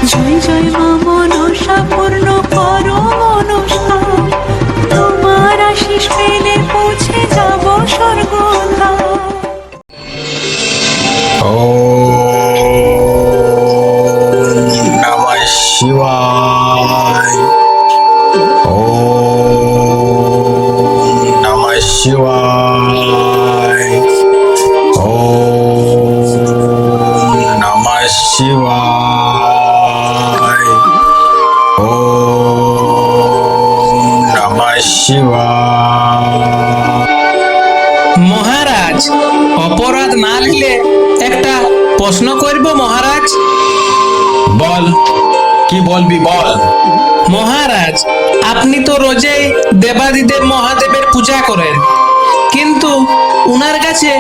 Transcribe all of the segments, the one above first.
জয় জয় মা মনসা পূর্ণ করো মনসা, তোমার আশিস পেলে পৌঁছে যাব স্বর্গধাম। নমঃ শিবায়। নমঃ শিবায়। নমঃ শিবায়। নমঃ শিবায়। মহারাজ, অপরাধ না নিলে একটা প্রশ্ন করব মহারাজ। বল, কি বলবি বল। মহারাজ, আপনি তো রোজেই দেবাদিদেব মহাদেবের পূজা করেন, কিন্তু উনার কাছে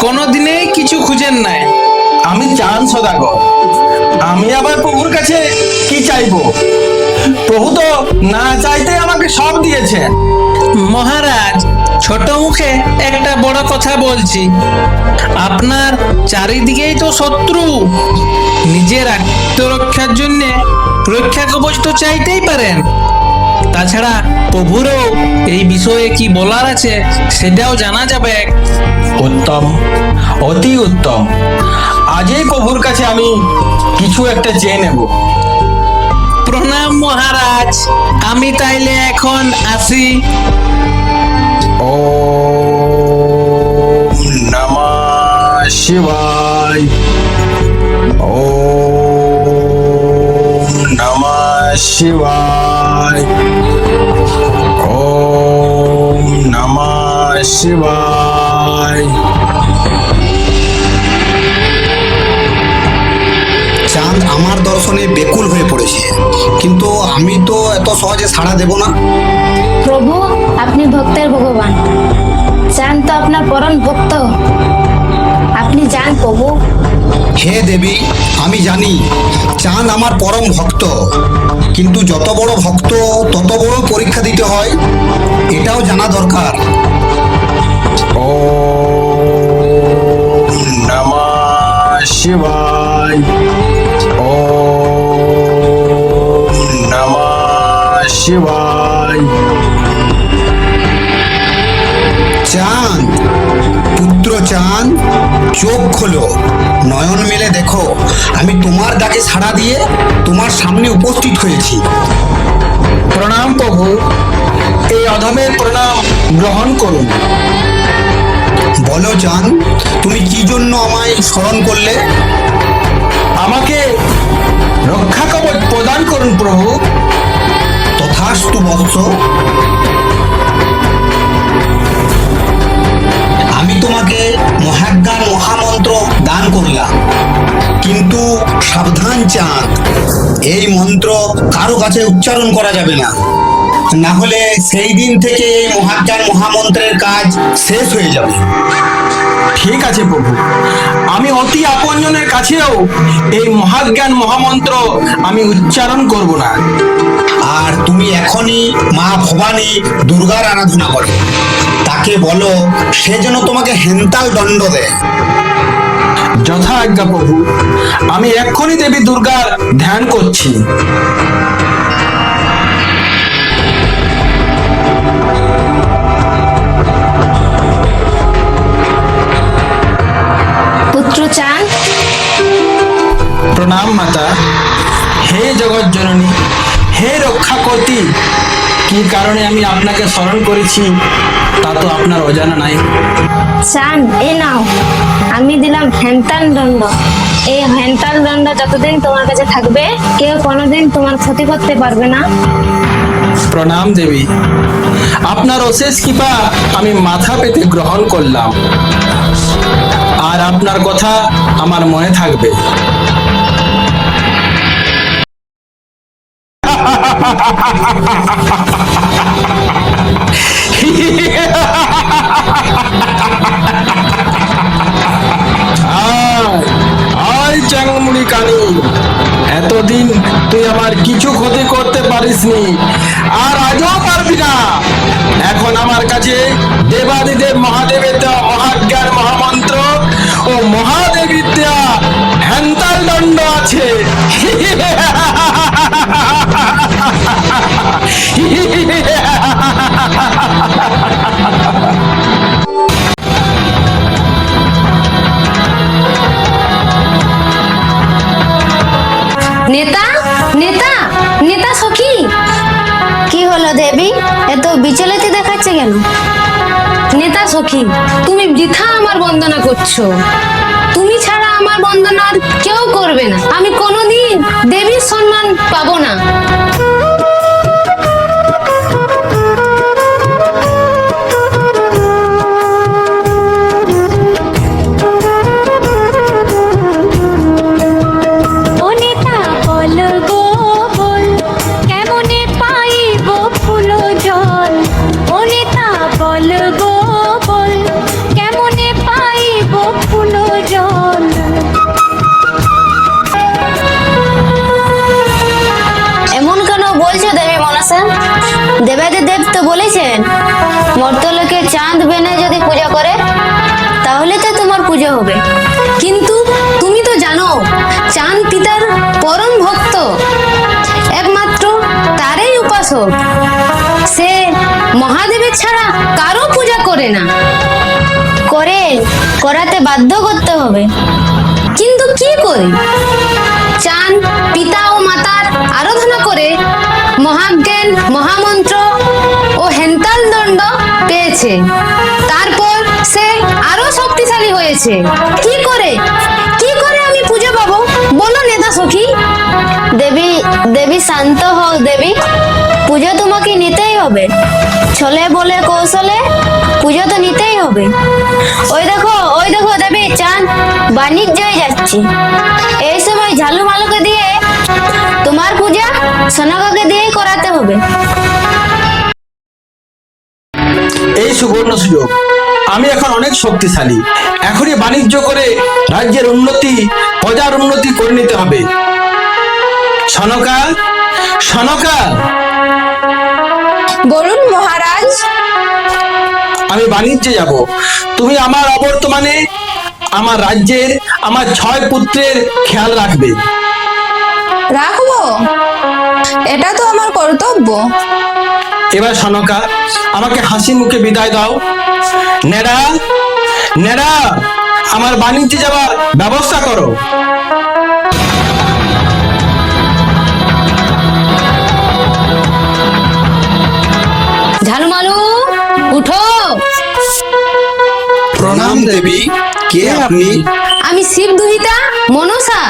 কোনোদিনেই কিছু খুঁজেন নাই। আমি চাঁদ সদাগর, আমি আবার প্রভুর কাছে কি চাইবো? প্রভু তো না চাইতে আমাকে সব দিয়েছেন। মহারাজ, ছোট মুখে একটা বড় কথা বলছি, আপনার চারিদিকেই তো শত্রু। নিজের আত্মরক্ষার জন্য রক্ষা কবচ তো চাইতেই পারেন। তাছাড়া প্রভুরও এই বিষয়ে কি বলার আছে সেটাও জানা যাবে। উত্তম, অতি উত্তম। আজই প্রভুর কাছে আমি কিছু একটা চেয়ে নেব। প্রণাম মহারাজ, আমি তাইলে এখন আসি। ওম নমঃ শিবায়। ওম নমঃ শিবায়। ওম নমঃ শিবায়। চাঁদ আমার দর্শনে বেকুল হয়ে পড়েছে, কিন্তু আমি তো এত সহজে সাড়া দেব না। প্রভু, আপনি ভক্তের ভগবান, চাঁদ তো আপনার পরম ভক্ত, আপনি যান প্রভু। হে দেবী, আমি জানি চাঁদ আমার পরম ভক্ত, কিন্তু যত বড় ভক্ত তত বড় পরীক্ষা দিতে হয়, এটাও জানা দরকার। ওম নমঃ শিবায়। ওম নমঃ শিবায়। চাঁদ, পুত্র চাঁদ, চোখ খোলো, নয়ন মেলে দেখো, আমি তোমার ডাকে সাড়া দিয়ে তোমার সামনে উপস্থিত হয়েছি। প্রণাম প্রভু, এই অধমের প্রণাম গ্রহণ করুন। বলো চাঁদ, তুমি কি জন্য আমায় স্মরণ করলে? আমাকে রক্ষা কবচ প্রদান করুন প্রভু। তথাস্তু বৎস। আমি তোমাকে মহাজ্ঞান মহামন্ত্র দান করলাম, কিন্তু সাবধান চাঁদ, এই মন্ত্র কারো কাছে উচ্চারণ করা যাবে না, না হলে সেই দিন থেকে এই মহাজ্ঞান মহামন্ত্রের কাজ শেষ হয়ে যাবে। ঠিক আছে প্রভু, আমি অতি আপনজনের কাছেও এই মহাজ্ঞান মহামন্ত্র আমি উচ্চারণ করব না। আর তুমি এখনই মা ভবানী দুর্গার আরাধনা করো, তাকে বলো সে যেন তোমাকে হেনতাল দণ্ড দেয়। যথা আজ্ঞা প্রভু, আমি এক্ষুনি দেবী দুর্গার ধ্যান করছি। পুত্র চাঁদ, প্রণাম মাতা। হে জগৎ জননী, হে রক্ষা করতি, কি কারণে আমি আপনাকে স্মরণ করেছি তা তো আপনার অজানা নাই। চাঁদ, এ নাও, আমি দিলাম হেনতাল দণ্ড। এই হেনতাল দণ্ড যতদিন তোমার কাছে থাকবে, কেউ কোনোদিন তোমার ক্ষতি করতে পারবে না। প্রণাম দেবী, আপনার অশেষ কৃপা আমি মাথা পেতে গ্রহণ করলাম, আর আপনার কথা আমার মনে থাকবে। আয় চাংমুড়ি কানি, এতদিন তুই আমার কিছু ক্ষতি করতে পারিসনি, আর আজও পারবি না। এখন আমার কাছে দেবাদিদেব মহাদেবের দেওয়া মহাজ্ঞান মহামন্ত্র ও মহাদেবীর দেওয়া হেনতাল দণ্ড আছে। নেতা নেতা নেতা সখী, কি হলো দেবী, এত বিচলিত দেখাচ্ছে কেন? নেতা সখী, তুমি বৃথা আমার বন্দনা করছো। তুমি ছাড়া আমার বন্দনা আর কেউ করবে না। আমি কোনোদিন দেবীর সম্মান পাবো না। ও নেতা বল গো বল, কেমনে পাইব ফুল জল। ও নেতা বল গো বল, কেমনে পাইব ফুল জল। এমন কেন বলছো দেবী মনসা? দেবাদি দেব তো বলেছেন মর্তলোকে চাঁদ বেনে যদি পূজা করে তাহলে তো তোমার পুজো হবে। কিন্তু তুমি তো জানো চাঁদ পিতার পরম ভক্ত, একমাত্র তারই উপাসক। সে মহাদেবের ছাড়া কারো পূজা করে না। করাতে বাধ্য করতে হবে। কিন্তু কি করে? চাঁদ পিতা ও মাতার আরাধনা করে মহাজ্ঞান, মহামন্ত্র ও হেন্তাল দণ্ড পেয়েছে। তারপর সে আরো শক্তিশালী হয়েছে। কি করে আমি পুজো পাবো বলো নেতা সখী? দেবী শান্ত হও দেবী, পুজো তোমাকে নিতেই হবে। ছলে বলে কৌশলে পুজো তো নিতেই হবে। ওই দেখো দেবী, চাঁদ বাণিজ্যই যাচ্ছে। এই সময় ঝালু মালুকে দিয়ে তোমার পূজা সোনাকাকে দিয়ে করাতে হবে। এই সুবর্ণ সুযোগ, আমি এখন অনেক শক্তিশালী। এখনই বাণিজ্য করে রাজ্যের উন্নতি, প্রজার উন্নতি করে নিতে হবে। সনকা, সনকা, বলুন মহারাজ। আমি বাণিজ্যে যাব। তুমি আমার অবর্তমানে আমার রাজ্যের আমার 6 পুত্রের খেয়াল রাখবে। রাখবো, এটা তো আমার কর্তব্য। এবার সনকা, আমাকে হাসি মুখে বিদায় দাও। নেড়া, নেড়া, আমার বাণিজ্যে যাওয়ার ব্যবস্থা করো। ঝালুমালু উঠো। প্রণাম দেবী, কে আপনি? আমি শিব দুহিতা মনসা।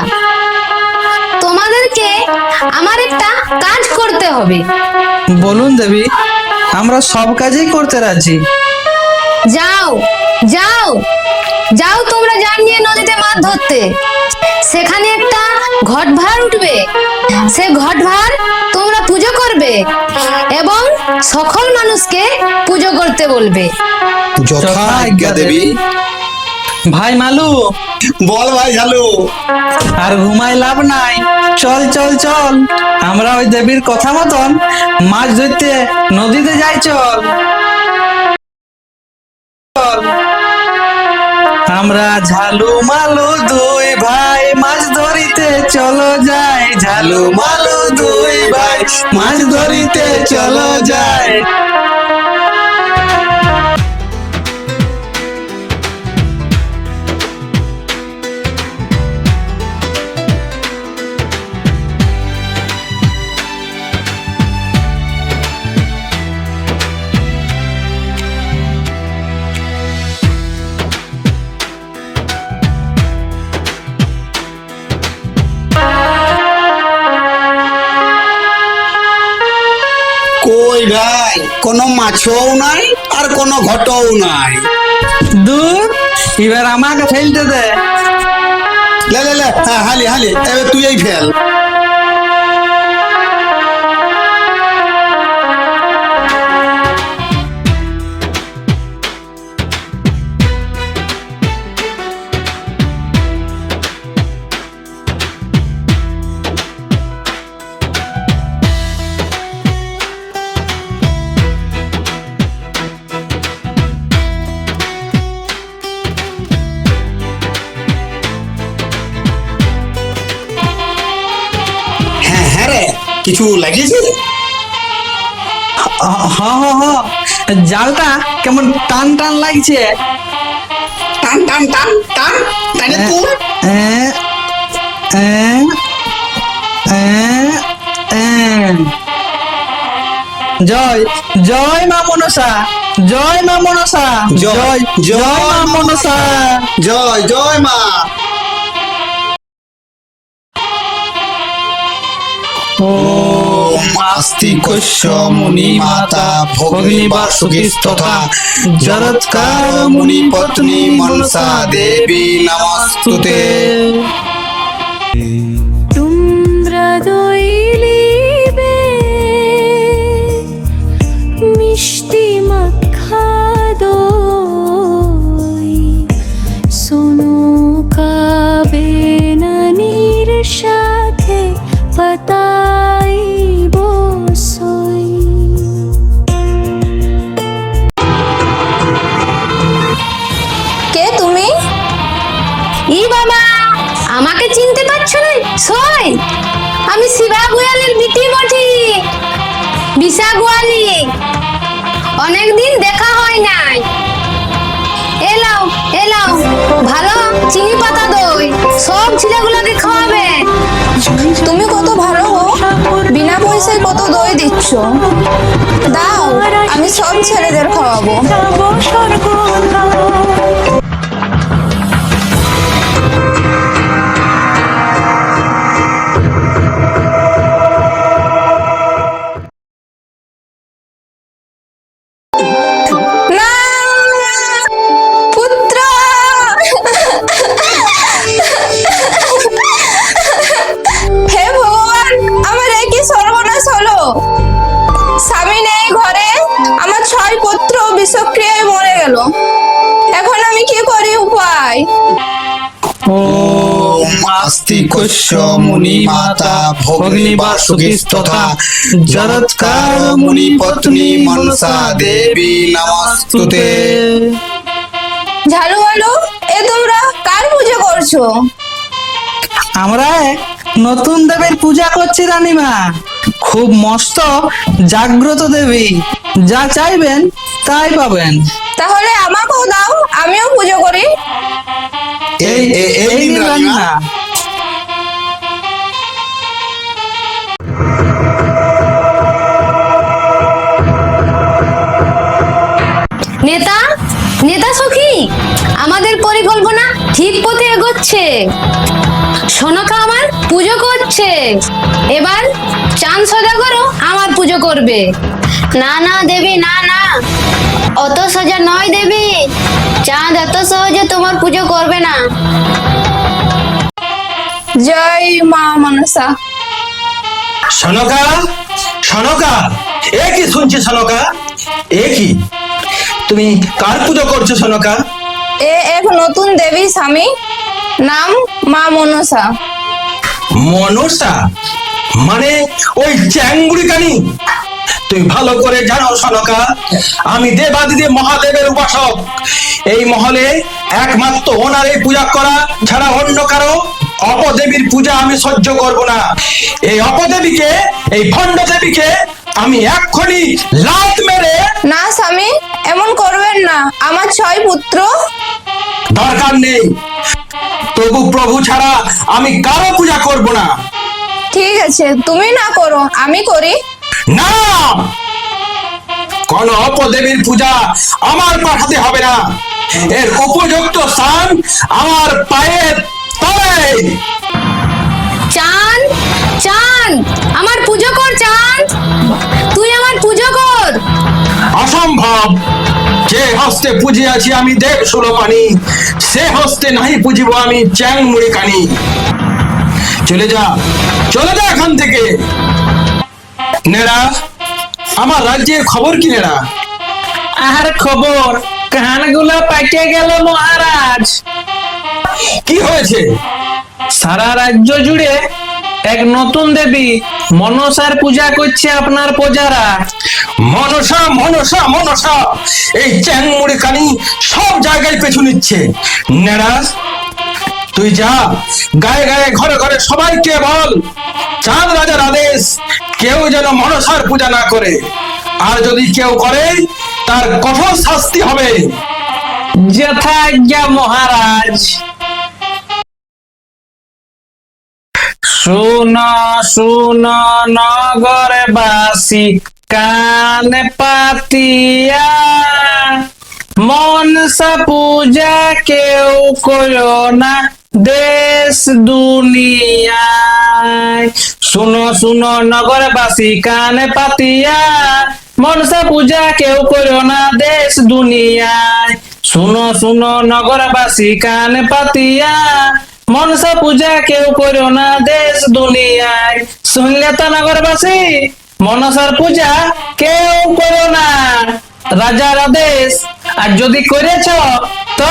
তোমাদেরকে আমার একটা কাজ করতে হবে। বলুন দেবী, আমরা সব কাজই করতে রাজি। যাও যাও যাও, তোমরা জান নিয়ে নদীতে মাছ ধরতে। সেখানে একটা ঘট ভার উঠবে। সে ঘট ভার তোমরা পুজো করবে এবং সকল মানুষকে পুজো করতে বলবে। যথা আজ্ঞা দেবী। ভাই মালু, বল ভাই ঝালু। আর ঘুমাই লাভ নাই, চল চল চল, আমরা ওই দেবীর কথা মতন মাছ ধরতে নদীতে যাই। চল চল। আমরা ঝালু মালু দুই ভাই মাছ ধরিতে চলো যাই। ঝালু মালু দুই ভাই মাছ ধরিতে চলো যাই। কই ভাই, কোনো মাছও নাই আর কোনো ঘটও নাই। দূর, এবার আমাকে ফেলতে দে। লে লে লে, হ্যাঁ, হালি হালি, এবার তুই এই ফেল। কিছু লাগিয়েছে? জালটা কেমন টান টান লাগছে। টান টান টান টান টানে তুল। জয় জয় মা মনসা, জয় মা মনসা, জয় জয় মা মনসা। জয় জয় মা। ওম আস্তিকস্য মুনি মাতা ভগিনী বাসুকিস্তথা জরৎকার মুনি পত্নী মনসা দেবী নমস্তুতে। তোমরা দইলিবে মিষ্টি মাখা দই সোনো কাবে নানির সাথে পাতাই বসই। কে তুমি? ই বাবা, আমাকে চিনতে পারছো না? সই, আমি শিবা গোয়ালের বিটি বটি, বিশা গোয়ালি। অনেকদিন দেখা হয় নাই। এলাও এলাও, ভালো চিনি পাতা দই সব ছেলেগুলোকে খাওয়াবে। তুমি কত ভালো গো, বিনা পয়সায় কত দই দিচ্ছ। দাও, আমি সব ছেলেদের খাওয়াবো। না, পুত্র। হে ভগবান, আমার একই সর্বনাশ হলো। স্বামী নেই ঘরে, আমার 6 পুত্র বিষক্রিয়ায় মরে গেল। এখন আমি কি করি, উপায়? ওম আস্তিকস্য মুনি মাতা ভগিনী বাসুকিস্তথা জরৎকার মুনি পত্নী মনসা দেবী নমস্তুতে। ঝালু আলু, এ তোমরা কার পূজা করছো? আমরা এক নতুন দেবীর পূজা করছি রানীমা, খুব মস্ত জাগ্রত দেবী, যা চাইবেন তাই পাবেন। তাহলে আমাকেও দাও, আমিও পুজো করি। এই নিন রানীমা। নেতা নেতা সখী, আমাদের পরিকল্পনা ঠিক পথে এগোচ্ছে। সোনকা আমার পুজো করছে, এবার চাঁদ সজা করো, আমার পুজো করবে। না না দেবী, না না, অত সোজা নয় দেবী, চাঁদ এত সহজে তোমার পুজো করবে না। জয় মা মনসা। সনকা, সনকা, এ কি শুনছি সনকা? এ কি, তুমি কার পুজো করছো সনকা? এ এক নতুন দেবী স্বামী, নাম মা মনসা। মনসা মানে ওই চ্যাংগুড়ি কানি? তুই ভালো করে জানো সনকা, আমি দেবাদিদেব মহাদেবের উপাসক। এই মহলে একমাত্র ওনার এই পূজা করা ছাড়া অন্য কারো অপদেবীর পূজা আমি সহ্য করব না। এই অপদেবীকে, এই ভণ্ড দেবীকে আমি এক্ষুনি লাত মেরে। না স্বামী, এমন করবেন না, আমার 6 পুত্র। দরকার নেই, তবু প্রভু ছাড়া আমি কারো পূজা করব না। ঠিক আছে, তুমি না করো, আমি করি। না, কোন অপদেবীর পূজা আমার পাঠাতে হবে না। এর উপযুক্ত স্থান আমার পায়ের তলে। চাঁদ চাঁদ, আমার পুজো কর চাঁদ, তুই আমার পুজো কর। অসম্ভব, যে হস্তে পুজিয়াছি আমি দেব সুলপানি, সে হস্তে নাহি পুজিব আমি চ্যাংমুড়ি কানি। চলে যা, চলে যা এখান থেকে। নেড়া, আমার রাজ্যের খবর কি নেড়া? আর খবর, কানগুলা পাইকে গেল মহারাজ। কি হয়েছে? সারা রাজ্য জুড়ে এক নতুন দেবী মনসার পূজা করছে আপনার প্রজারা। মনসা মনসা মনসা, এই চ্যাংমুড়ি কানি সব জায়গায় পেছু নিচ্ছে। নেড়া, তুই যা, গায়ে গায়ে ঘরে ঘরে সবাইকে বল, চাঁদ রাজার আদেশ, কেউ যেন মনসার পূজা না করে। আর যদি কেউ করে, তার কঠোর শাস্তি হবে। যথা আজ্ঞা মহারাজ। শুনো শুনো নগরবাসী কান পাতিয়া, মনসা পূজা কেউ করো না দেশ দুনিয়ায়। শুনো শুনো নগরবাসী কান পাতিয়া, মনসা পূজা কেউ করো না দেশ দুনিয়ায়। শুনো শুনো নগরবাসী কান পাতিয়া, মনসা পূজা কেউ করো না দেশ দুনিয়ায়। শুনলে তো নগরবাসী, মনসার পূজা কেউ করো না, রাজার আদেশ। আর যদি করেছ তো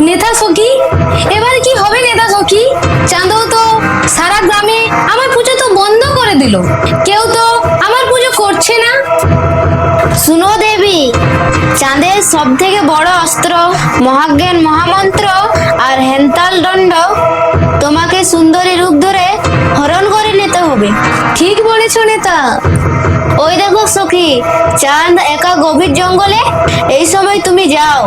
নেতা সখী, এবার কি হবে নেতা সখী? চাঁদও তো সারা গ্রামে আমার পুজো তো বন্ধ করে দিল, কেউ তো আমার পুজো করছে না। শুনো দেবী, চাঁদের সব থেকে বড় অস্ত্র মহাজ্ঞান মহামন্ত্র আর হেনতাল দণ্ড তোমাকে সুন্দরী রূপ ধরে হরণ করে নিতে হবে। ঠিক বলেছ নেতা। ওই দেখো সখী, চাঁদ একা গভীর জঙ্গলে, এই সময় তুমি যাও।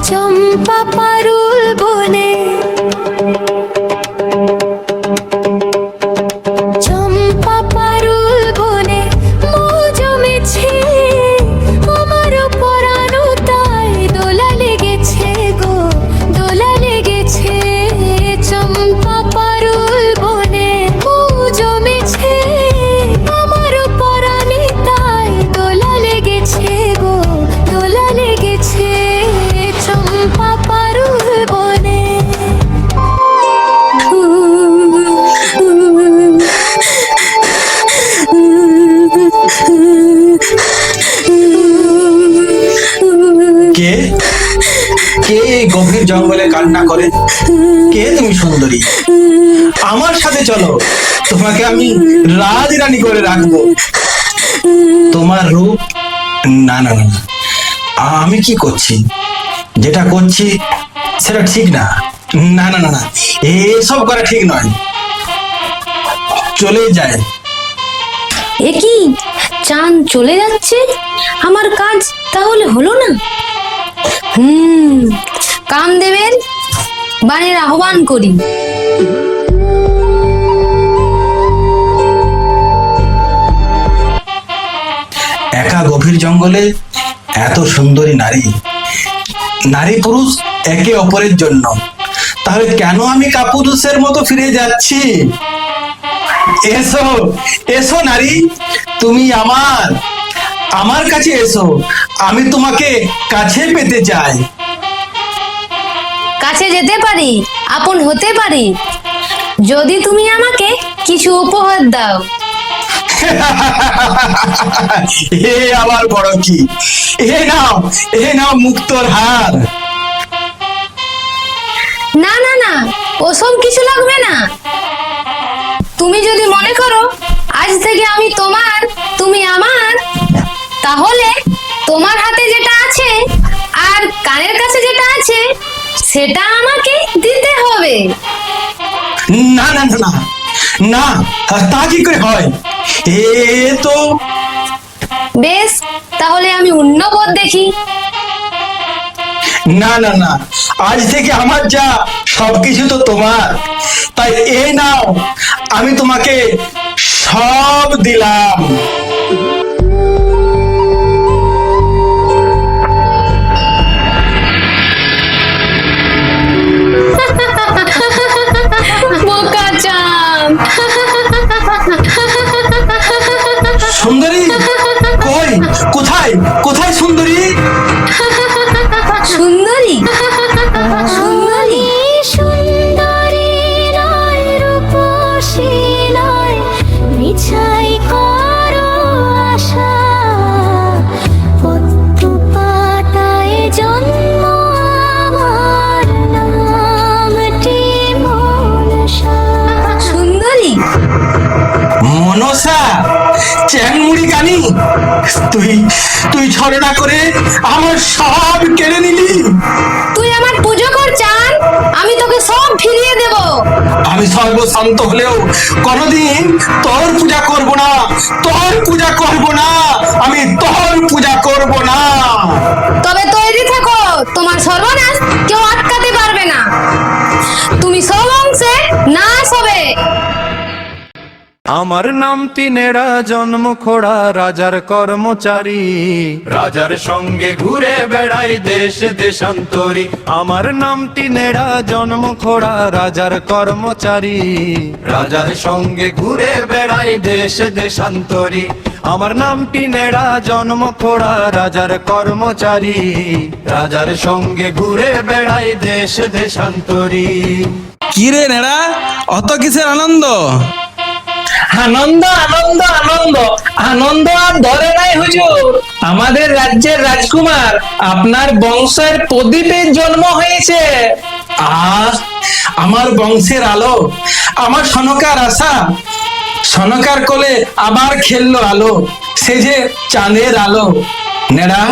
চম্পা পারুল বনে, চম্পা পারুল বনে মৌ জমেছে, আমার পরানো তাই দোলা লেগেছে গো, দোলা লেগেছে। চম্পা পারুল বনে মৌ জমেছে, আমার পরানে তাই দোলা লেগেছে গো, দোলা লেগেছে। চম্পা পারুল বনে। কে কে এই গভীর জঙ্গলে কান্না করে? কে তুমি সুন্দরী? আমার সাথে চলো, তোমাকে আমি রাজরানী করে রাখবো। তোমার রূপ, না না না, আমি কি করছি? যেটা করছি সেটা ঠিক না। না না না না, এসব করা ঠিক নয়। চলে যায়। এ কি, চাঁদ চলে যাচ্ছে? আমার কাজ তাহলে হলো না? কামদেবের বাণীর আহ্বান করি। একা গভীর জঙ্গলে এত সুন্দরী নারী, নারী পুরুষ একে অপরের জন্য। তাহলে কেন আমি কাপুরুষের মতো ফিরে যাচ্ছি? এসো এসো নারী, তুমি আমার কাছে এসো, আমি তোমাকে কাছে পেতে চাই। কাছে যেতে পারি, আপন হতে পারি, যদি তুমি আমাকে কিছু উপহার দাও। এ আবার বড় কি? এ নাও মুক্তোর হার। না না না, ওসব কিছু লাগবে না। তুমি যদি মনে করো আজ থেকে আমি তোমার, তুমি আমার, তাহলে তোমার হাতে যেটা আছে আর কানের কাছে যেটা আছে সেটা আমাকে দিতে হবে। না না না না না, তা কি করে হয়? এ তো বেশ, তাহলে আমি অন্য পথ দেখি। না না না, আজ থেকে আমার যা সবকিছু তো তোমার, তাই এই নাও, আমি তোমাকে সব দিলাম। বোকা চাঁদ। সুন্দরী কই? কোথায় কোথায় সুন্দরী? সুন্দরী, সুন্দরী, সুন্দরী নয়, রূপসী নয়, মিছাই করো আশা, পদ্ম পাতায় জন্ম আমার, নামটি মনসা। সুন্দরী, মনসা চ্যাংমুড়ি গানি, তুই ছলনা করে আমার সব কেড়ে নিলি। তুই আমার পুজো কর চান, আমি তোকে সব ফিরিয়ে দেব। আমি সর্বশান্ত হলেও কোনোদিন তোর পূজা করব না, তোর পূজা করব না, আমি তোর পূজা করব না। তবে তৈরি থেকো, তোমার সর্বনাশ কেউ আটকাতে পারবে না। তুমি সব অংশে নাশ হবে। আমার নাম তিনেরা, জন্ম খোড়া, রাজার কর্মচারী, রাজার সঙ্গে ঘুরে বেড়াই দেশ দেশান্তরী। আমার নাম তিনেরা, জন্ম খোড়া, রাজার কর্মচারী, রাজার সঙ্গে ঘুরে বেড়াই দেশ দেশান্তরী। আমার নাম তিনেরা, জন্ম খোড়া, রাজার কর্মচারী, রাজার সঙ্গে ঘুরে বেড়াই দেশ দেশান্তরী। কি রে নেড়া, অত কিসের আনন্দ? আনন্দ আনন্দ আনন্দ আনন্দ আর ধরে নাই হুজুর। আমাদের রাজ্যের রাজকুমার আপনার বংশের প্রদীপের জন্ম হয়েছে। আর আমার বংশের আলো, আমার সনকার আশা, সনকার কোলে আবার খেললো আলো, সে যে চাঁদের আলো। নেড়া,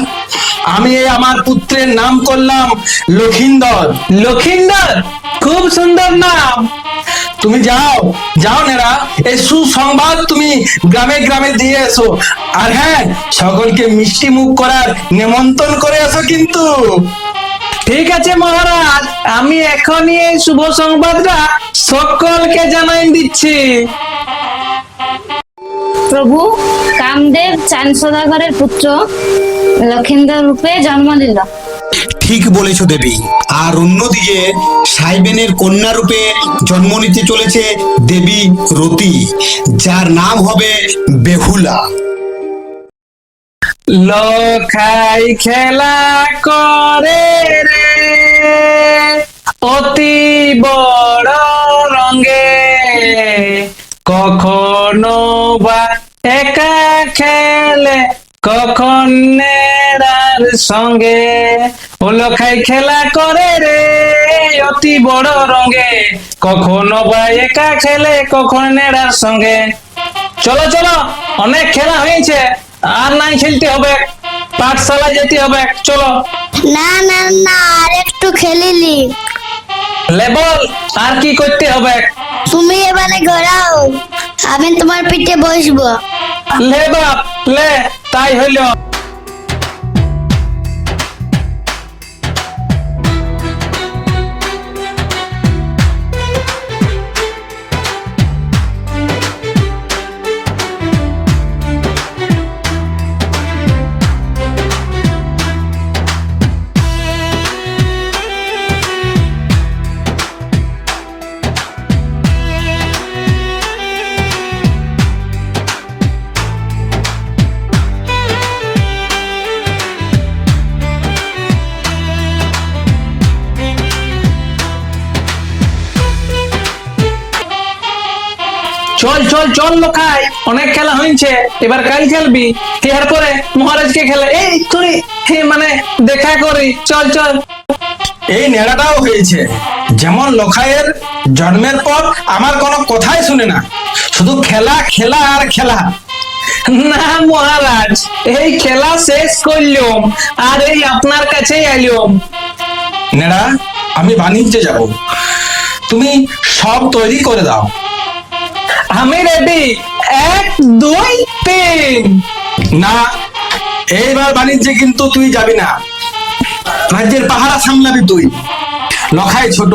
আমি এই আমার পুত্রের নাম করলাম লক্ষিন্দর। লক্ষিন্দর, খুব সুন্দর নাম। তুমি যাও যাও নেড়া, এই সুসংবাদ তুমি গ্রামে গ্রামে দিয়ে এসো। আর হ্যাঁ, সকলকে মিষ্টি মুখ করার নিমন্ত্রণ করে এসো কিন্তু। ঠিক আছে মহারাজ, আমি এখনই এই শুভ সংবাদটা সকলকে জানাই দিচ্ছি। প্রভু কামদেব চাঁদ সদাগরের পুত্র লক্ষিন্দর রূপে জন্ম নিল। ঠিক বলেছ দেবী। আর অন্যদিকে সাইবেনের কন্যা রূপে জন্ম নিতে চলেছে দেবী রতি, যার নাম হবে বেহুলা। লখাই খেলা করে রে অতি বড় রঙে, কখনো বা একা খেলে, কখন নেড়ার সঙ্গে। ও লখাই খেলা করে রে অতি বড় রঙে, কখনো বা একা খেলে, কখন নেড়ার সঙ্গে। চলো চলো, অনেক খেলা হয়েছে, আর নাই খেলতে হবে, পাঠশালা যেতে হবে। চলো না না না, আর একটু খেলিলি। লেবল, আর কি করতে হবে? তুমি এবারে ঘোরাও, আমি তোমার পিঠে বসবো। লে বাপ লে, তাই হইল। চল চল চল লোকাই, অনেক খেলা হয়েছে, এবার কাল খেলবি, এরপরে মহারাজকে খেলে এই তুই মানে দেখা করি। চল চল। এই নেড়াটাও হয়েছে, যেমন লখাইয়ের জন্মের পর আমার কোনো কথাই শুনে না, শুধু খেলা খেলা আর খেলা। না মহারাজ, এই খেলা শেষ করলাম আর এই আপনার কাছেই আইলাম। নেড়া, আমি বাণিজ্যে যাব, তুমি সব তৈরি করে দাও। আমি রেডি, 1 2 3। না, এইবার বাণিজ্যে কিন্তু তুই যাবি না, রাজ্যের পাহারা সামলাবি তুই। লখাই ছোট,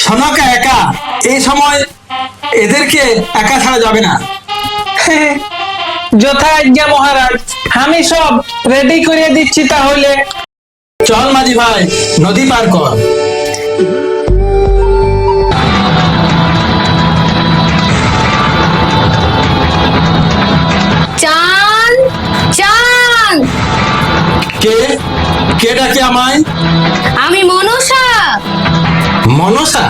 সনকা একা, এই সময় এদেরকে একা ছাড়া যাবে না। যথা আজ্ঞা মহারাজ, আমি সব রেডি করে দিচ্ছি তাহলে। চল মাঝি ভাই, নদী পার কর। চাঁদ চাঁদ, কে কে ডাকে আমায়? আমি মনসা। মনসা?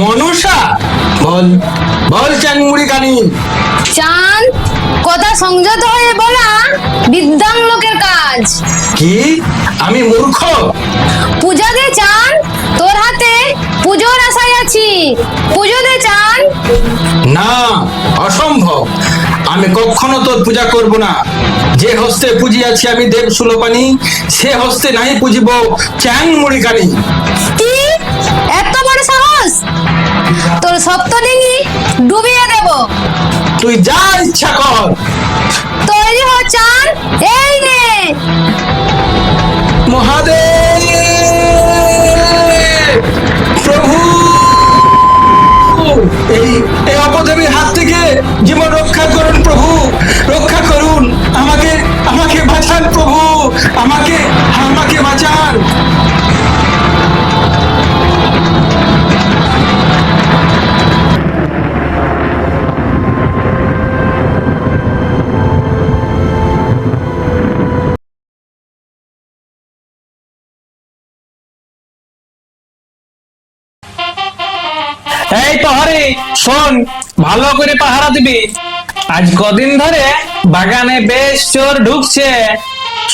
মনসা? বল বল চ্যাংমুড়ি কানি। চাঁদ, কথা সংযত হয়ে বলা বিদ্যাং লোকের কাজ। কি? আমি মূর্খ? পূজা দে চাঁদ, তোর হাতে পুজোর আশায় আছি। পুজো দে চাঁদ। না, অসম্ভব। আমি কখনো তোর পূজা করব না। যে হস্তে পুজিয়াছি আমি দেব সুলোপানি, সে হস্তে নাই পুজিব চ্যাং মুড়ি কানি। কি এত বড় সাহস! তোর সপ্তডিঙ্গি ডুবিয়ে দেব। তুই যা ইচ্ছা কর। তৈরি হ চান, এই নে। মহাদেব প্রভু, এই এই অপদেবীর হাত থেকে জীবন রক্ষা করুন প্রভু, রক্ষা করুন আমাকে, আমাকে বাঁচান প্রভু, আমাকে আমাকে বাঁচান। এই প্রহরী শোন, ভালো করে পাহারা দিবি। আজ কদিন ধরে বাগানে বেশ চোর ঢুকছে।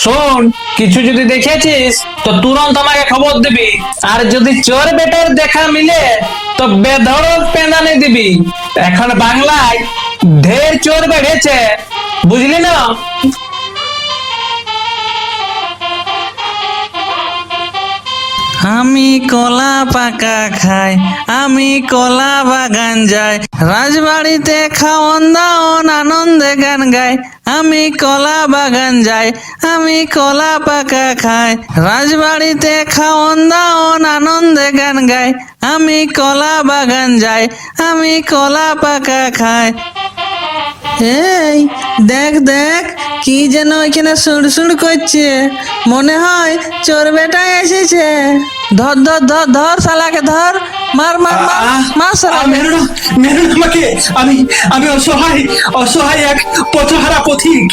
শোন, কিছু যদি দেখেছিস তো তুরন্ত আমাকে খবর দিবি, আর যদি চোর বেটার দেখা মিলে তো বেধড়ক পেঁদানি দিবি। এখন বাংলায় ঢের চোর বেড়েছে, বুঝলি না? আমি কলা পাকা খাই, আমি কলা বাগান যাই, রাজবাড়িতে খাওয়ন দাওন আনন্দে গান গাই। আমি কলা বাগান যাই, আমি কলা পাকা খাই, রাজবাড়িতে খাওয়ন দাওন আনন্দে গান গাই। আমি কলা বাগান যাই, আমি কলা পাকা খাই। এই দেখ দেখ, কি যেন এখানে সুড়সুড় করছে, মনে হয় চোর বেটা এসেছে। ধর ধর ধর ধর শালাকে ধর, মার মার মার মার শালাকে। মেরো না, মেরো না আমাকে, আমি আমি অসহায়, অসহায় এক পথহারা পথিক।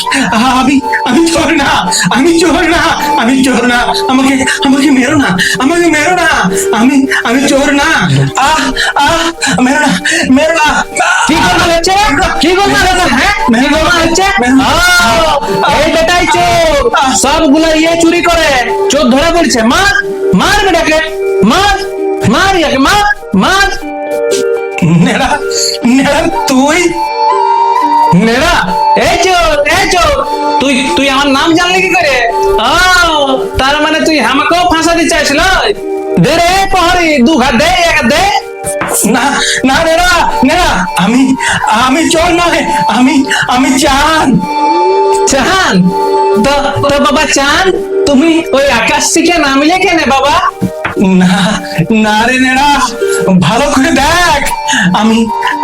আমি আমি চোর না, আমি চোর না, আমি চোর না, আমাকে আমাকে মেরো না, আমাকে মেরো না, আমি চোর না। আহ আহ, মেরো না, মেরো না। কি করতে হচ্ছে? কি করতে হচ্ছে? হ্যাঁ, কি করতে হচ্ছে? এই বেটাই চোর, সবগুলো ইয়ে চুরি করে। চোর ধরা পড়ছে। মার মার বেটাকে, মার মার ইয়াকে, মার মার। নেড়া, নেড়া তুই? নেড়া? এই চোর, এই চোর, তুই তুই আমার নাম জানলি কি করে? তার মানে তুই আমাকেও ফাঁসাতে চাইছিল? দে রে প্রহরী, দু ঘাট দে, এক হাত দে। না না নেড়া, নেড়া আমি আমি চোর নয়, আমি চান। চান? তো তো বাবা চান, তুমি ওই আকাশ থেকে নামলে কেন বাবা? না না রে নেড়া, ভালো করে দেখ, আমি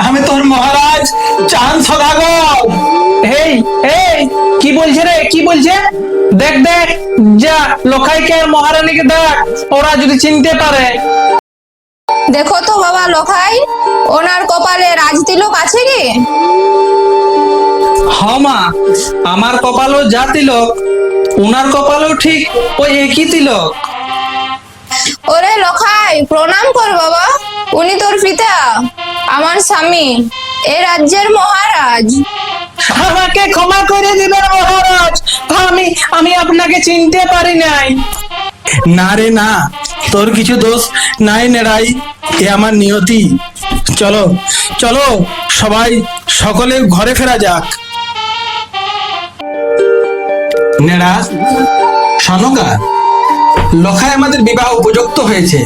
আমি তোর মহারাজ চাঁদ সদাগর। এই এই কি বলছে রে, কি বলছে? দেখ দেখ, যা লোকাইকে আর মহারানীকে দেখ, ওরা যদি চিনতে পারে। দেখো তো বাবা লোখাই, ওনার কপালে রাজতিলক আছে কি? মা, আমার কপালও যা তিলক, উনার কপালও ঠিক ওই একই তিলক। ওরে লোখাই, প্রণাম কর বাবা, উনি তোর পিতা, আমার স্বামী, এই রাজ্যের মহারাজ। আমাকে ক্ষমা করে দিবেন মহারাজ, আমি আমি আপনাকে চিনতে পারি নাই। না রে না, তোর কিছু দোষ নাই নেড়াই, এ আমার নিয়তি। চলো চলো, সবাই সকলে ঘরে ফেরা যাক। নেড়া, সনকা, লখায় আমাদের বিবাহ উপযুক্ত হয়েছে,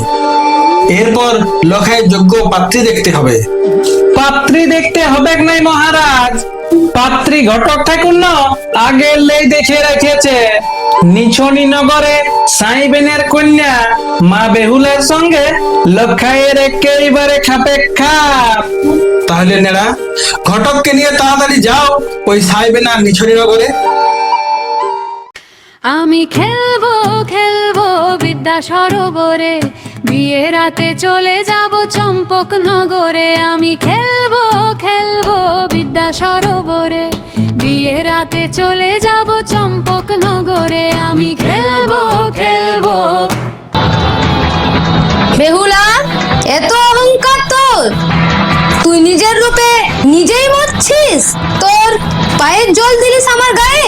এরপর লখায় যোগ্য পাত্রী দেখতে হবে। পাত্রী দেখতে হবে নাই মহারাজ, পাত্রী ঘটক ঠাকুর না আগে দেখে রেখেছে। নিছনি নগরে সাইবেনের কন্যা মা বেহুলের সঙ্গে লখাইয়ের একেবারে খাপে খাপ। তাহলে নেড়া, ঘটককে নিয়ে তাড়াতাড়ি যাও ওই সাইবেন আর নিছনি নগরে। আমি খেলবো খেলবো বিদ্যা সরোবরে, বিয়ে রাতে চলে যাব চম্পক নগরে। আমি খেলবো খেলবো বিদ্যা সরোবরে, বিয়ে রাতে চলে যাব চম্পক নগরে। আমি খেলবো খেলবো। বেহুলা, এত অহংকার তোর! তুই নিজের রূপে নিজেই মরছিস। তোর পায়ের জল দিলিস আমার গায়ে।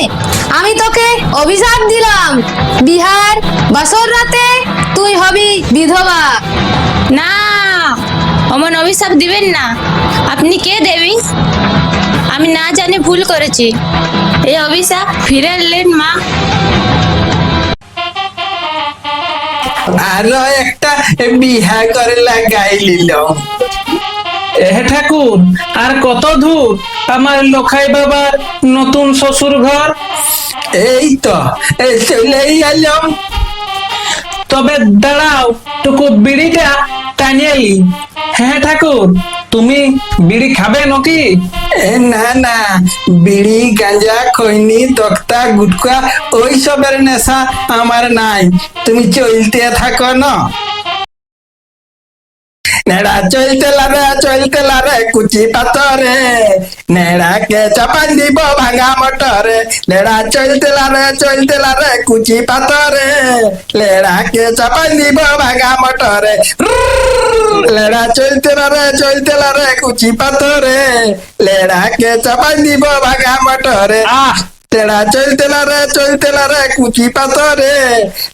আমি তোকে অভিশাপ দিলাম, বিহার বাসর রাতে তুই হবি বিধবা। না, অমন অভিশাপ দিবেন না। আপনি কে দেবী? আমি না জানি ভুল করেছি, এই অভিশাপ ফিরে এলেন মা। আরো একটা বিহা করে লাগাই লিল। ঠাকুর, আর কত দূর আমার লোখাই বাবার নতুন শ্বশুর ঘর? এই তো চলেই এলাম। তবে দাঁড়াও, টুকু বিড়িটা টানিয়ে নি। হ্যাঁ ঠাকুর, তুমি বিড়ি খাবে নাকি? না না, বিড়ি গাঁজা খৈনি তক্তা গুটকা ওই সবের নেশা আমার নাই। তুমি চলতে থাকো না। নেড়া চলতে লারে কুচি পাতরে, নেড়াকে চাপান দিব ভাঙা মটরে। নেড়া চলতে লারে কুচি পাতরে, লেড়াকে চাপান দিব ভাঙা মটরে। লেড়া চলতে লারে কুচি পাতরে, লেড়াকে চাপান দিব ভাঙা মটরে। লেড়া চলতে লারে কুচি পাতরে,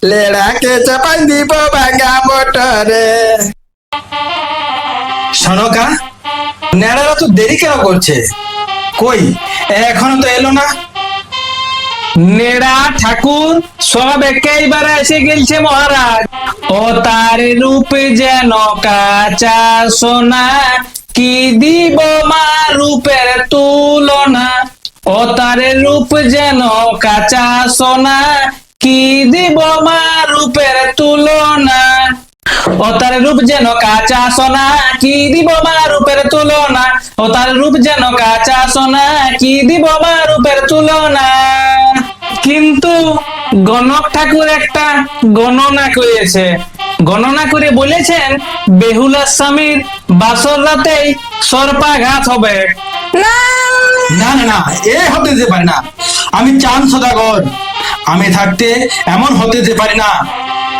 লেড়াকে চাপান দিব ভাঙা মটরে। সনকা, নেড়ারা তো দেরি কেন করছে? কই এখনো তো এলো না। নেড়া ঠাকুর সব একেবারে এসে গেলছে মহারাজ। ও তার রূপ যেন কাঁচা সোনা, কি দিব মা রূপের তুলনা। ও তার রূপ যেন কাঁচা সোনা, কি দিব মা রূপের তুলনা। ও তার রূপ যেন কাঁচা সোনা, কি দিব মা রূপের তুলনা। ও তার রূপ যেন কাঁচা সোনা, কি দিব মা রূপের তুলনা। কিন্তু গণক ঠাকুর একটা গণনা করেছে। গণনা করে বলেছেন বেহুলার স্বামীর বাসর রাতেই সর্পাঘাত হবে। না না না না, এ হতে যেতে পারে না। আমি চাঁদ সদাগর, আমি থাকতে এমন হতে যেতে পারি না।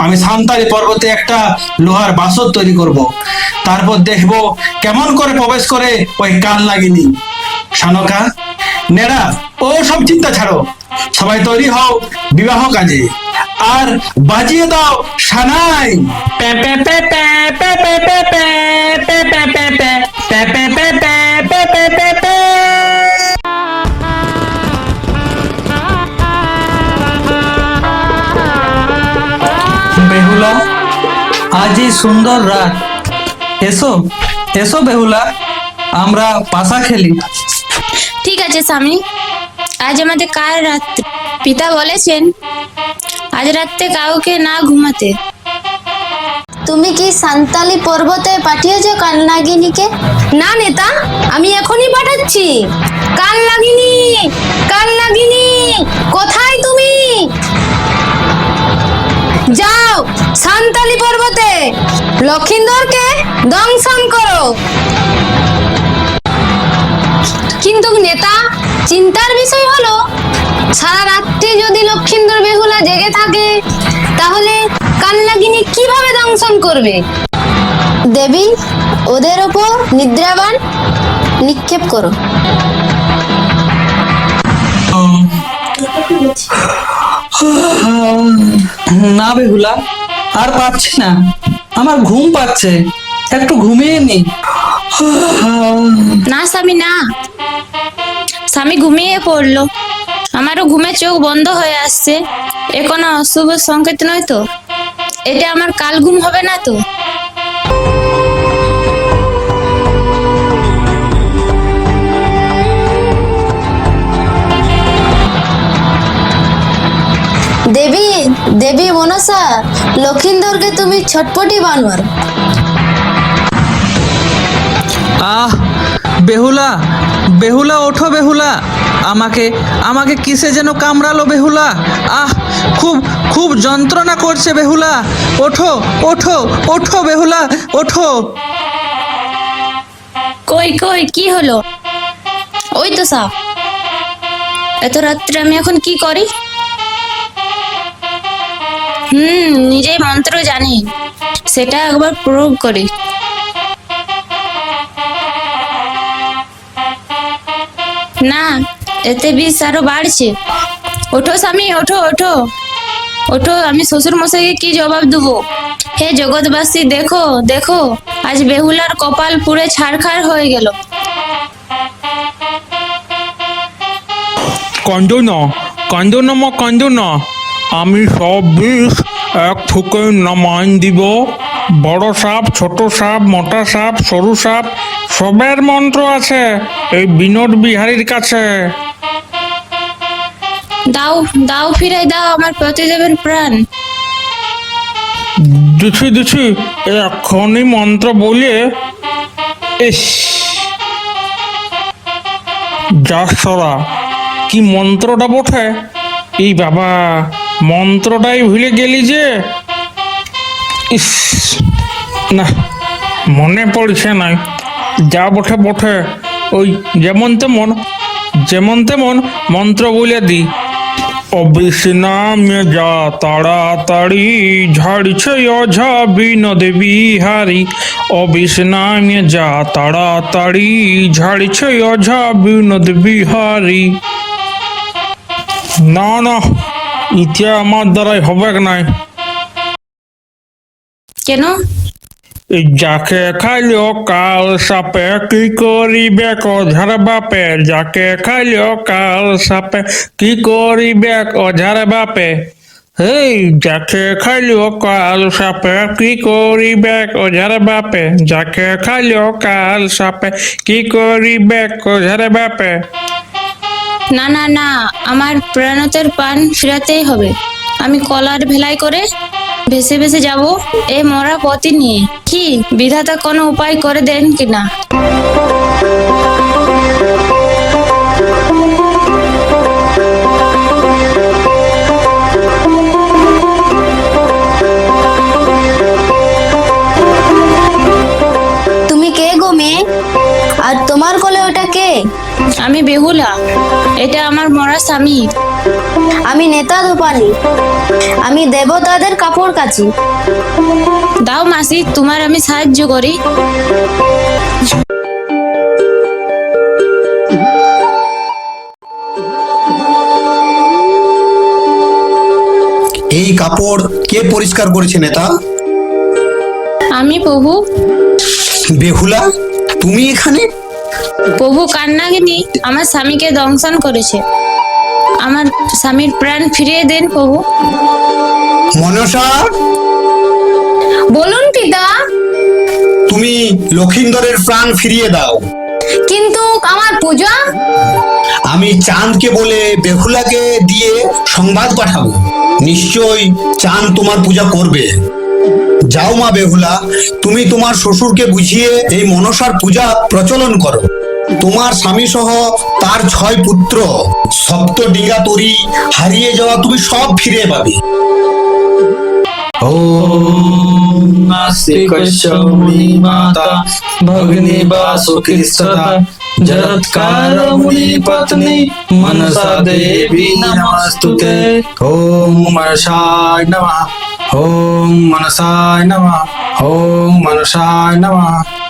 আমি সান্তালি পর্বতে একটা লোহার বাসর তৈরি করব, তারপর দেখবো কেমন করে প্রবেশ করে ওই কান লাগিনি। শানকা, নেড়া, ও সব চিন্তা ছাড়ো, সবাই তৈরি হও বিবাহ কাজে, আর বাজিয়ে দাও সানাই। Pay pay pay pay pay pay pay pay pay pay pay pay pay pay pay pay pay pay pay. Behula, আজ এই সুন্দর রাত, এসো এসো বেহুলা, আমরা পাশা খেলি। ঠিক আছে স্বামী, আজ আমাদের কার রাত্রি। পিতা বলেছেন আজ রাতে কাউকে না ঘুমাতে। তুমি কি সান্তালি পর্বতে পাঠিয়েছো কালনাগিনীকে? না নেতা, আমি এখনই পাঠাচ্ছি। কাল লাগিনি, কাল লাগিনি, কোথায় তুমি? যাও সান্তালি পর্বতে লক্ষিন্দরকে দংশন করো। কিন্তু নেতা, চিন্তার বিষয় হলো সারা রাত্রি যদি লক্ষিন্দর বেহুলা জেগে থাকে, তাহলে কালনাগিনী কিভাবে দংশন করবে? দেবী, ওদের ওপর নিদ্রাবান নিক্ষেপ করো। না বেহুলা, আর পাচ্ছি না, আমার ঘুম পাচ্ছে, একটু ঘুমিয়ে নি। না স্বামী না, স্বামী ঘুমিয়ে পড়লো। আমারও ঘুমে চোখ বন্ধ হয়ে আসছে। এ কোনো অশুভ সংকেত নয় তো? এটা আমার কাল ঘুম হবে না তো? দেবী, দেবী মনসা, লক্ষিন্দরকে তুমি ছটপটি বানর। আহ বেহুলা, বেহুলা ওঠো বেহুলা, আমাকে আমাকে কিসে যেন কামড়ালো বেহুলা। আহ, খুব খুব যন্ত্রণা করছে বেহুলা, ওঠো ওঠো ওঠো বেহুলা, ওঠো। কই কই, কি হলো? ওই তো সাপ। এত রাত্রে আমি এখন কি করি? নিজেই মন্ত্র জানি, সেটা একবার প্রয়োগ করি। না, এতে বিষ আরো বাড়ছে। ওঠো স্বামী, ওঠো ওঠো ওঠো, আমি শ্বশুর মশাইকে কি জবাব দেবো? হে জগৎবাসী, দেখো দেখো, আজ বেহুলার কপাল পুড়ে ছারখার হয়ে গেল। কান্দো না, কান্দো না মা, কান্দো না। আমি সব বিষ এক ফুকে নামাইন দিব। বড় সাপ, ছোট সাপ, মোটা সাপ, সরু সাপ, সবের মন্ত্র আছে এই বিনোদ বিহারীর কাছে। দাও দাও, ফিরাই দাও আমার প্রতিদেবের প্রাণ। দিছি দিছি, এখনই মন্ত্র বলে। ইস, যাস সরা, কি মন্ত্রটা বটে। এই বাবা, মন্ত্রটাই ভুলে গেলি যে। ইস, না মনে পড়ছে না। যা বটে বটে, ওই যেমন তেমন মন্ত্র বলে দি। অবিস্নামে যা তাড়াতাড়ি, ঝাড়ছে অঝা বিনোদ বিহারী। অবিস্নামে যা তাড়াতাড়ি, ঝাড়ছে অঝা বিনোদ বিহারী। না না, ইতিয়া আমার দ্বারাই হবে নাই। কেন? এই যাকে খাইলো কাল সাপে, কি করিবে অঝার বাপে। যাকে খাইলো কাল সাপে, কি করিবে অঝার বাপে। হেই, যাকে খাইলো কাল সাপে, কি করিবে অঝার বাপে। যাকে খাইলো কাল সাপে, কি করিবে অঝার বাপে। না না না, আমার প্রাণতের প্রাণ ফিরাতেই হবে। আমি কলার ভেলাই করে ভেসে ভেসে যাব এই মরা পথই নিয়ে। কি বিধাতা কোনো উপায় করে দেন কিনা। তুমি কে গো মেয়ে? আর তোমার কোলে ওটা কে? আমি বেহুলা, এটা আমার মরা স্বামী। আমি নেতা ধূপানি, আমি দেবতাদের কাপড় কাচি। দাও মাসি, তোমার আমি সাহায্য করি। এই কাপড় কে পরিষ্কার করেছে নেতা? আমি প্রভু। বেহুলা, তুমি এখানে? প্রভু কান্নাগিনী আমার স্বামীকে দংশন করেছে। আমার স্বামীর প্রাণ ফিরিয়ে দেন প্রভু। মনসা, বলুন পিতা। তুমি লক্ষিন্দরের প্রাণ ফিরিয়ে দাও। কিন্তু আমার পূজা? আমি চাঁদকে বলে বেহুলাকে দিয়ে সংবাদ পাঠাবো। নিশ্চয়ই চাঁদ তোমার পূজা করবে। যাও মা বেহুলা, তুমি তোমার শ্বশুরকে বুঝিয়ে এই মনসার পূজা প্রচলন করো। তোমার স্বামী সহ তার 6 পুত্র, সপ্ত ডিঙ্গা তরি হারিয়ে যাওয়া তুমি সব ফিরে পাবে। माता भगिनी वासुकी सदा जरत्कार मुनि पत्नी मनसा देवी नमस्तुते। ओम मनसाय नमः, ओम मनसाय नमः, ओम मनसाय नमः।